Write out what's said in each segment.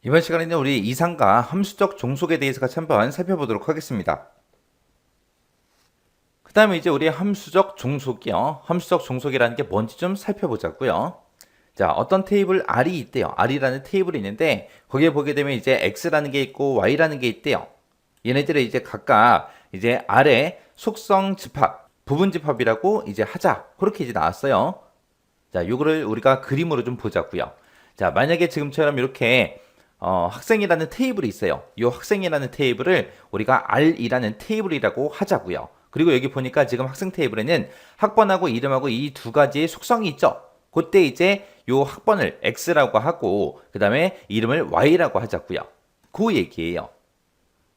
이번 시간에는 우리 이상과 함수적 종속에 대해서 같이 한번 살펴보도록 하겠습니다. 그 다음에 이제 우리 함수적 종속이요. 함수적 종속이라는 게 뭔지 좀 살펴보자고요. 자, 어떤 테이블 R이 있대요. R이라는 테이블이 있는데 거기에 보게 되면 이제 X라는 게 있고 Y라는 게 있대요. 얘네들을 이제 각각 이제 R의 속성 집합, 부분 집합이라고 이제 하자. 그렇게 이제 나왔어요. 자, 요거를 우리가 그림으로 좀 보자고요. 자, 만약에 지금처럼 이렇게 학생이라는 테이블이 있어요. 이 학생이라는 테이블을 우리가 R이라는 테이블이라고 하자고요. 그리고 여기 보니까 지금 학생 테이블에는 학번하고 이름하고 이 두 가지의 속성이 있죠. 그때 이제 요 학번을 X라고 하고 그 다음에 이름을 Y라고 하자고요. 그 얘기예요.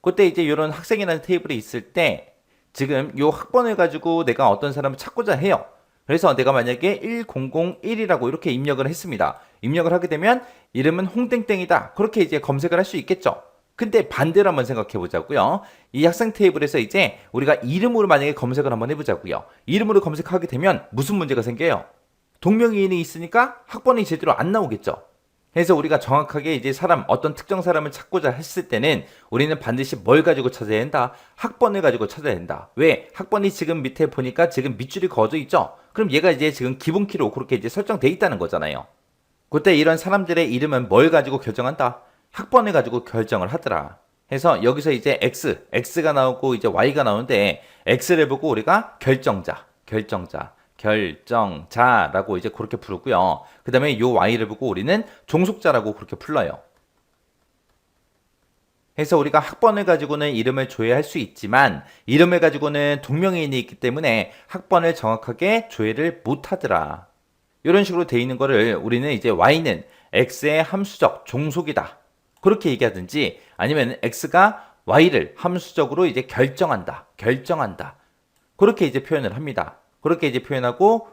그때 이제 이런 학생이라는 테이블이 있을 때 지금 요 학번을 가지고 내가 어떤 사람을 찾고자 해요. 그래서 내가 만약에 1001이라고 이렇게 입력을 했습니다. 입력을 하게 되면 이름은 홍땡땡이다. 그렇게 이제 검색을 할 수 있겠죠. 근데 반대로 한번 생각해 보자고요. 이 학생 테이블에서 이제 우리가 이름으로 만약에 검색을 한번 해보자고요. 이름으로 검색하게 되면 무슨 문제가 생겨요? 동명이인이 있으니까 학번이 제대로 안 나오겠죠. 그래서 우리가 정확하게 이제 어떤 특정 사람을 찾고자 했을 때는 우리는 반드시 뭘 가지고 찾아야 된다? 학번을 가지고 찾아야 된다. 왜? 학번이 지금 밑에 보니까 지금 밑줄이 그어져 있죠? 그럼 얘가 이제 지금 기본키로 그렇게 이제 설정돼 있다는 거잖아요. 그때 이런 사람들의 이름은 뭘 가지고 결정한다? 학번을 가지고 결정을 하더라. 해서 여기서 이제 X가 나오고 이제 Y가 나오는데 X를 보고 우리가 결정자라고 이제 그렇게 부르고요. 그 다음에 요 Y를 보고 우리는 종속자라고 그렇게 불러요. 해서 우리가 학번을 가지고는 이름을 조회할 수 있지만 이름을 가지고는 동명이인이 있기 때문에 학번을 정확하게 조회를 못하더라. 이런 식으로 돼 있는 거를 우리는 이제 Y는 X의 함수적 종속이다. 그렇게 얘기하든지 아니면 X가 Y를 함수적으로 이제 결정한다. 그렇게 이제 표현을 합니다. 그렇게 이제 표현하고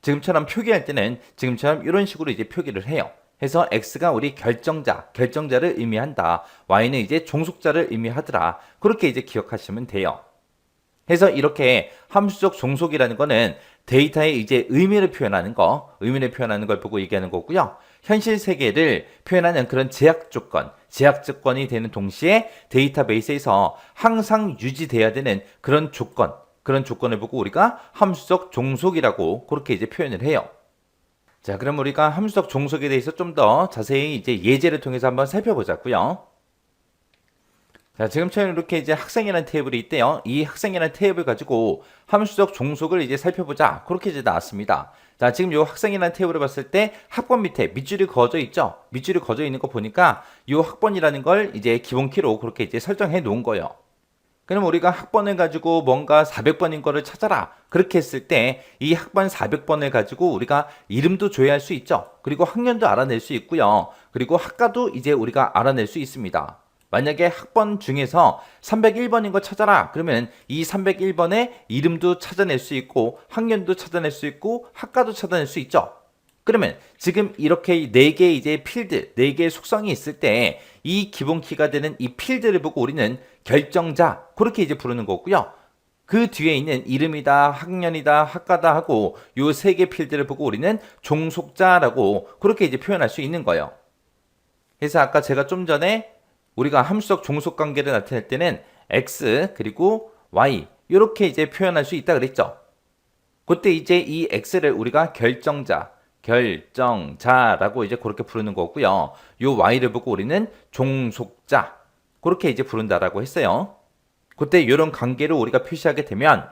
지금처럼 표기할 때는 지금처럼 이런 식으로 이제 표기를 해요. 해서 X가 우리 결정자를 의미한다. Y는 이제 종속자를 의미하더라. 그렇게 이제 기억하시면 돼요. 해서 이렇게 함수적 종속이라는 거는 데이터의 이제 의미를 표현하는 걸 보고 얘기하는 거고요. 현실 세계를 표현하는 그런 제약 조건이 되는 동시에 데이터베이스에서 항상 유지돼야 되는 그런 조건을 보고 우리가 함수적 종속이라고 그렇게 이제 표현을 해요. 자, 그럼 우리가 함수적 종속에 대해서 좀 더 자세히 이제 예제를 통해서 한번 살펴보자고요. 자, 지금처럼 이렇게 이제 학생이라는 테이블이 있대요. 이 학생이라는 테이블 가지고 함수적 종속을 이제 살펴보자. 그렇게 이제 나왔습니다. 자, 지금 이 학생이라는 테이블을 봤을 때 학번 밑에 밑줄이 그어져 있죠? 밑줄이 그어져 있는 거 보니까 이 학번이라는 걸 이제 기본키로 그렇게 이제 설정해 놓은 거예요. 그럼 우리가 학번을 가지고 뭔가 400번인 거를 찾아라. 그렇게 했을 때 이 학번 400번을 가지고 우리가 이름도 조회할 수 있죠. 그리고 학년도 알아낼 수 있고요. 그리고 학과도 이제 우리가 알아낼 수 있습니다. 만약에 학번 중에서 301번인 거 찾아라. 그러면 이 301번의 이름도 찾아낼 수 있고 학년도 찾아낼 수 있고 학과도 찾아낼 수 있죠. 그러면 지금 이렇게 네 개의 이제 필드, 네 개의 속성이 있을 때 이 기본 키가 되는 이 필드를 보고 우리는 결정자 그렇게 이제 부르는 거고요. 그 뒤에 있는 이름이다, 학년이다, 학과다 하고 요 세 개 필드를 보고 우리는 종속자라고 그렇게 이제 표현할 수 있는 거예요. 그래서 아까 제가 좀 전에 우리가 함수적 종속 관계를 나타낼 때는 x 그리고 y 이렇게 이제 표현할 수 있다 그랬죠. 그때 이제 이 x를 우리가 결정자라고 이제 그렇게 부르는 거고요. 요 y를 보고 우리는 종속자 그렇게 이제 부른다라고 했어요. 그때 이런 관계를 우리가 표시하게 되면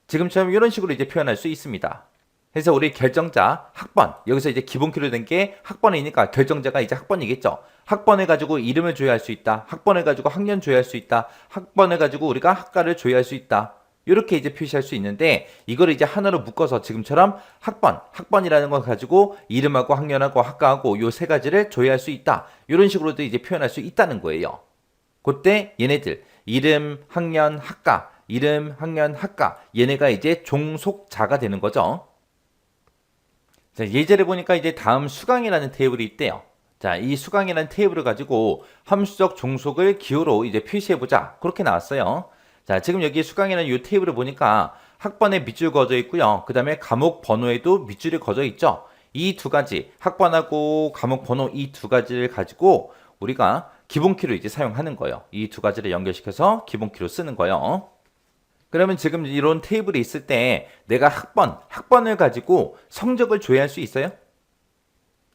지금처럼 이런 식으로 이제 표현할 수 있습니다. 그래서 우리 결정자 학번 여기서 이제 기본키로 된 게 학번이니까 결정자가 이제 학번이겠죠. 학번을 가지고 이름을 조회할 수 있다. 학번을 가지고 학년 조회할 수 있다. 학번을 가지고 우리가 학과를 조회할 수 있다. 이렇게 이제 표시할 수 있는데 이걸 이제 하나로 묶어서 지금처럼 학번이라는 걸 가지고 이름하고 학년하고 학과하고 요 세 가지를 조회할 수 있다. 이런 식으로도 이제 표현할 수 있다는 거예요. 그때 얘네들 이름, 학년, 학과 얘네가 이제 종속자가 되는 거죠. 자, 예제를 보니까 이제 다음 수강이라는 테이블이 있대요. 자, 이 수강이라는 테이블을 가지고 함수적 종속을 기호로 이제 표시해보자. 그렇게 나왔어요. 자, 지금 여기 수강이라는 이 테이블을 보니까 학번에 밑줄 그어져 있고요. 그 다음에 과목 번호에도 밑줄이 그어져 있죠. 이 두 가지, 학번하고 과목 번호 이 두 가지를 가지고 우리가 기본키로 이제 사용하는 거예요. 이 두 가지를 연결시켜서 기본키로 쓰는 거예요. 그러면 지금 이런 테이블이 있을 때 내가 학번을 가지고 성적을 조회할 수 있어요?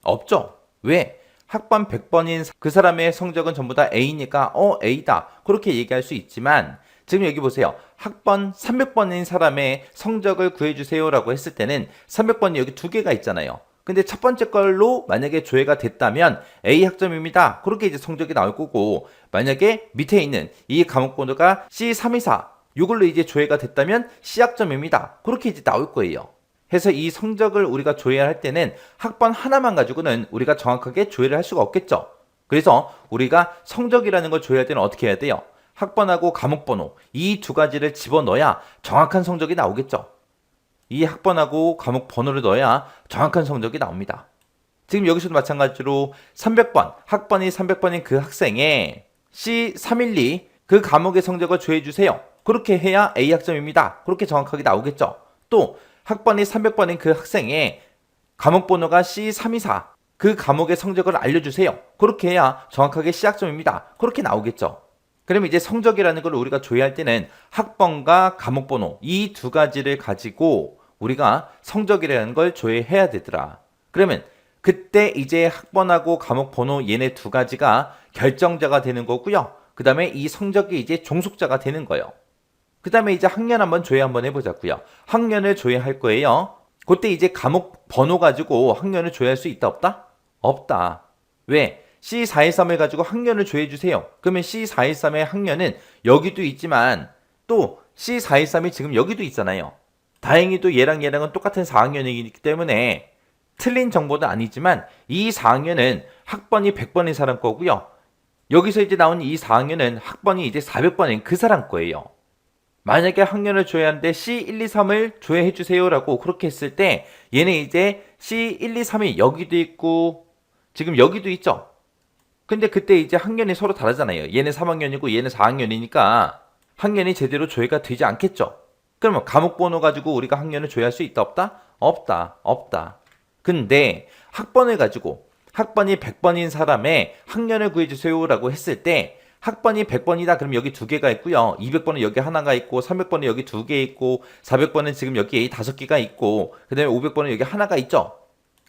없죠. 왜? 학번 100번인 그 사람의 성적은 전부 다 A니까 A다. 그렇게 얘기할 수 있지만 지금 여기 보세요. 학번 300번인 사람의 성적을 구해주세요라고 했을 때는 300번이 여기 두 개가 있잖아요. 근데 첫 번째 걸로 만약에 조회가 됐다면 A 학점입니다. 그렇게 이제 성적이 나올 거고, 만약에 밑에 있는 이 과목 번호가 C324 이걸로 이제 조회가 됐다면 C 학점입니다. 그렇게 이제 나올 거예요. 해서 이 성적을 우리가 조회할 때는 학번 하나만 가지고는 우리가 정확하게 조회를 할 수가 없겠죠. 그래서 우리가 성적이라는 걸 조회할 때는 어떻게 해야 돼요? 학번하고 과목 번호 이 두 가지를 집어넣어야 정확한 성적이 나오겠죠. 이 학번하고 과목 번호를 넣어야 정확한 성적이 나옵니다. 지금 여기서도 마찬가지로 300번, 학번이 300번인 그 학생의 C312 그 과목의 성적을 조회해주세요. 그렇게 해야 A 학점입니다. 그렇게 정확하게 나오겠죠. 또 학번이 300번인 그 학생의 과목 번호가 C324 그 과목의 성적을 알려주세요. 그렇게 해야 정확하게 C 학점입니다. 그렇게 나오겠죠. 그러면 이제 성적이라는 걸 우리가 조회할 때는 학번과 과목 번호 이 두 가지를 가지고 우리가 성적이라는 걸 조회해야 되더라. 그러면 그때 이제 학번하고 과목 번호 얘네 두 가지가 결정자가 되는 거고요. 그 다음에 이 성적이 이제 종속자가 되는 거예요. 그 다음에 이제 학년 한번 조회 한번 해보자고요. 학년을 조회할 거예요. 그때 이제 과목 번호 가지고 학년을 조회할 수 있다 없다? 없다. 왜? C413을 가지고 학년을 조회해주세요. 그러면 C413의 학년은 여기도 있지만 또 C413이 지금 여기도 있잖아요. 다행히도 얘랑은 똑같은 4학년이기 때문에 틀린 정보도 아니지만 이 4학년은 학번이 100번인 사람 거고요. 여기서 이제 나온 이 4학년은 학번이 이제 400번인 그 사람 거예요. 만약에 학년을 조회하는데 C123을 조회해주세요 라고 그렇게 했을 때 얘네 이제 C123이 여기도 있고 지금 여기도 있죠. 근데 그때 이제 학년이 서로 다르잖아요. 얘는 3학년이고 얘는 4학년이니까 학년이 제대로 조회가 되지 않겠죠. 그러면 과목 번호 가지고 우리가 학년을 조회할 수 있다 없다? 없다. 근데 학번을 가지고 학번이 100번인 사람의 학년을 구해주세요 라고 했을 때 학번이 100번이다 그럼 여기 두 개가 있고요. 200번은 여기 하나가 있고 300번은 여기 두 개 있고 400번은 지금 여기 5개가 있고 그 다음에 500번은 여기 하나가 있죠.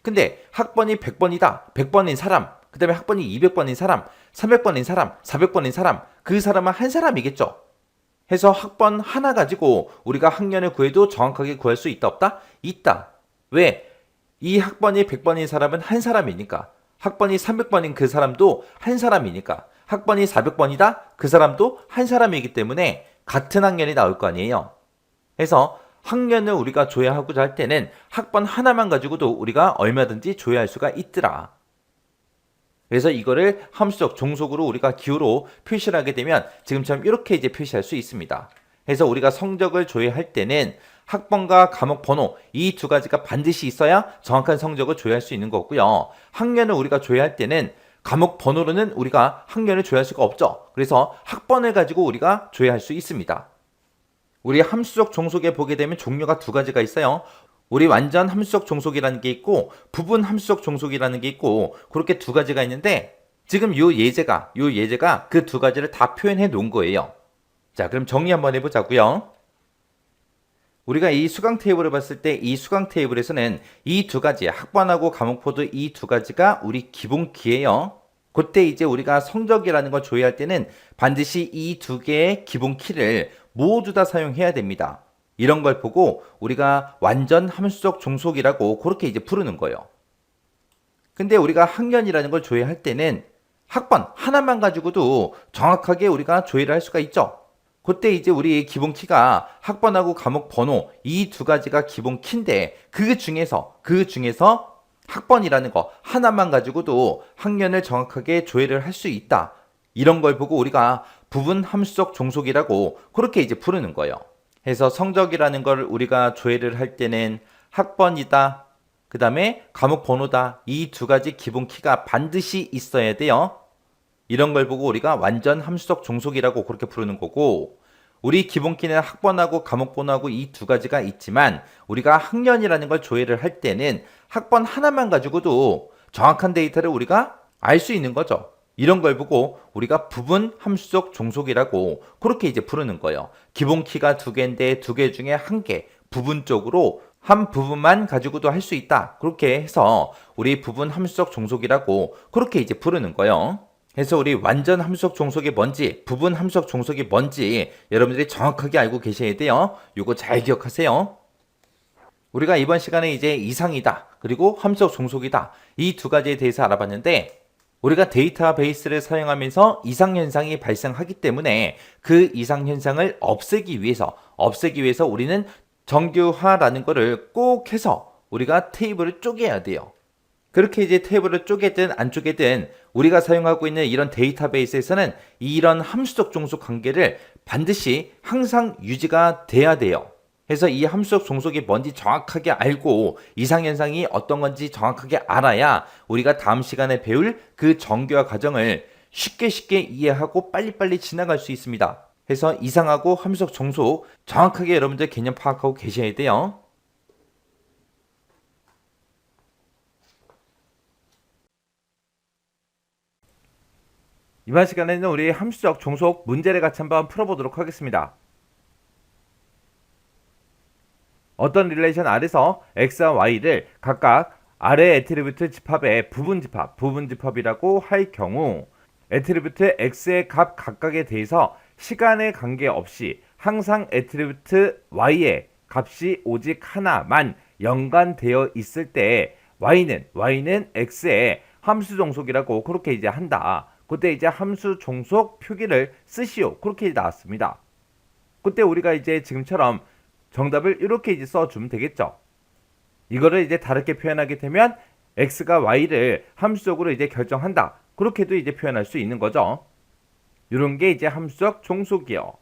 근데 학번이 100번이다. 100번인 사람 그 다음에 학번이 200번인 사람 300번인 사람 400번인 사람 그 사람은 한 사람이겠죠. 해서 학번 하나 가지고 우리가 학년을 구해도 정확하게 구할 수 있다 없다? 있다. 왜? 이 학번이 100번인 사람은 한 사람이니까 학번이 300번인 그 사람도 한 사람이니까 학번이 400번이다? 그 사람도 한 사람이기 때문에 같은 학년이 나올 거 아니에요. 해서 학년을 우리가 조회하고자 할 때는 학번 하나만 가지고도 우리가 얼마든지 조회할 수가 있더라. 그래서 이거를 함수적 종속으로 우리가 기호로 표시를 하게 되면 지금처럼 이렇게 이제 표시할 수 있습니다. 그래서 우리가 성적을 조회할 때는 학번과 과목 번호 이 두 가지가 반드시 있어야 정확한 성적을 조회할 수 있는 거고요. 학년을 우리가 조회할 때는 과목 번호로는 우리가 학년을 조회할 수가 없죠. 그래서 학번을 가지고 우리가 조회할 수 있습니다. 우리 함수적 종속에 보게 되면 종류가 두 가지가 있어요. 우리 완전 함수적 종속이라는 게 있고 부분 함수적 종속이라는 게 있고 그렇게 두 가지가 있는데 지금 요 예제가 그 두 가지를 다 표현해 놓은 거예요. 자, 그럼 정리 한번 해보자고요. 우리가 이 수강 테이블을 봤을 때 이 수강 테이블에서는 이 두 가지 학번하고 과목표도 이 두 가지가 우리 기본키예요. 그때 이제 우리가 성적이라는 걸 조회할 때는 반드시 이 두 개의 기본키를 모두 다 사용해야 됩니다. 이런 걸 보고 우리가 완전 함수적 종속이라고 그렇게 이제 부르는 거예요. 근데 우리가 학년이라는 걸 조회할 때는 학번 하나만 가지고도 정확하게 우리가 조회를 할 수가 있죠. 그때 이제 우리 기본 키가 학번하고 과목 번호 이 두 가지가 기본 키인데 그 중에서 학번이라는 거 하나만 가지고도 학년을 정확하게 조회를 할 수 있다. 이런 걸 보고 우리가 부분 함수적 종속이라고 그렇게 이제 부르는 거예요. 해서 성적이라는 걸 우리가 조회를 할 때는 학번이다. 그 다음에 과목 번호다. 이 두 가지 기본 키가 반드시 있어야 돼요. 이런 걸 보고 우리가 완전 함수적 종속이라고 그렇게 부르는 거고 우리 기본 키는 학번하고 과목 번호하고 이 두 가지가 있지만 우리가 학년이라는 걸 조회를 할 때는 학번 하나만 가지고도 정확한 데이터를 우리가 알 수 있는 거죠. 이런 걸 보고 우리가 부분 함수적 종속이라고 그렇게 이제 부르는 거예요. 기본 키가 두 개인데 두 개 중에 한 개 부분적으로 한 부분만 가지고도 할 수 있다. 그렇게 해서 우리 부분 함수적 종속이라고 그렇게 이제 부르는 거예요. 그래서 우리 완전 함수적 종속이 뭔지, 부분 함수적 종속이 뭔지 여러분들이 정확하게 알고 계셔야 돼요. 요거 잘 기억하세요. 우리가 이번 시간에 이제 이상이다, 그리고 함수적 종속이다, 이 두 가지에 대해서 알아봤는데, 우리가 데이터베이스를 사용하면서 이상현상이 발생하기 때문에 그 이상현상을 없애기 위해서 우리는 정규화라는 거를 꼭 해서 우리가 테이블을 쪼개야 돼요. 그렇게 이제 테이블을 쪼개든 안 쪼개든 우리가 사용하고 있는 이런 데이터베이스에서는 이런 함수적 종속 관계를 반드시 항상 유지가 돼야 돼요. 그래서 이 함수적 종속이 뭔지 정확하게 알고 이상현상이 어떤 건지 정확하게 알아야 우리가 다음 시간에 배울 그 정규화 과정을 쉽게 이해하고 빨리빨리 지나갈 수 있습니다. 그래서 이상하고 함수적 종속 정확하게 여러분들 개념 파악하고 계셔야 돼요. 이번 시간에는 우리 함수적 종속 문제를 같이 한번 풀어보도록 하겠습니다. 어떤 릴레이션 R에서 X와 Y를 각각 R의 애트리뷰트 집합의 부분집합이라고 할 경우 애트리뷰트 X의 값 각각에 대해서 시간에 관계없이 항상 애트리뷰트 Y의 값이 오직 하나만 연관되어 있을 때 Y는 X의 함수 종속이라고 그렇게 이제 한다. 그때 이제 함수 종속 표기를 쓰시오. 그렇게 나왔습니다. 그때 우리가 이제 지금처럼 정답을 이렇게 이제 써주면 되겠죠. 이거를 이제 다르게 표현하게 되면 x가 y를 함수적으로 이제 결정한다. 그렇게도 이제 표현할 수 있는 거죠. 이런 게 이제 함수적 종속이요.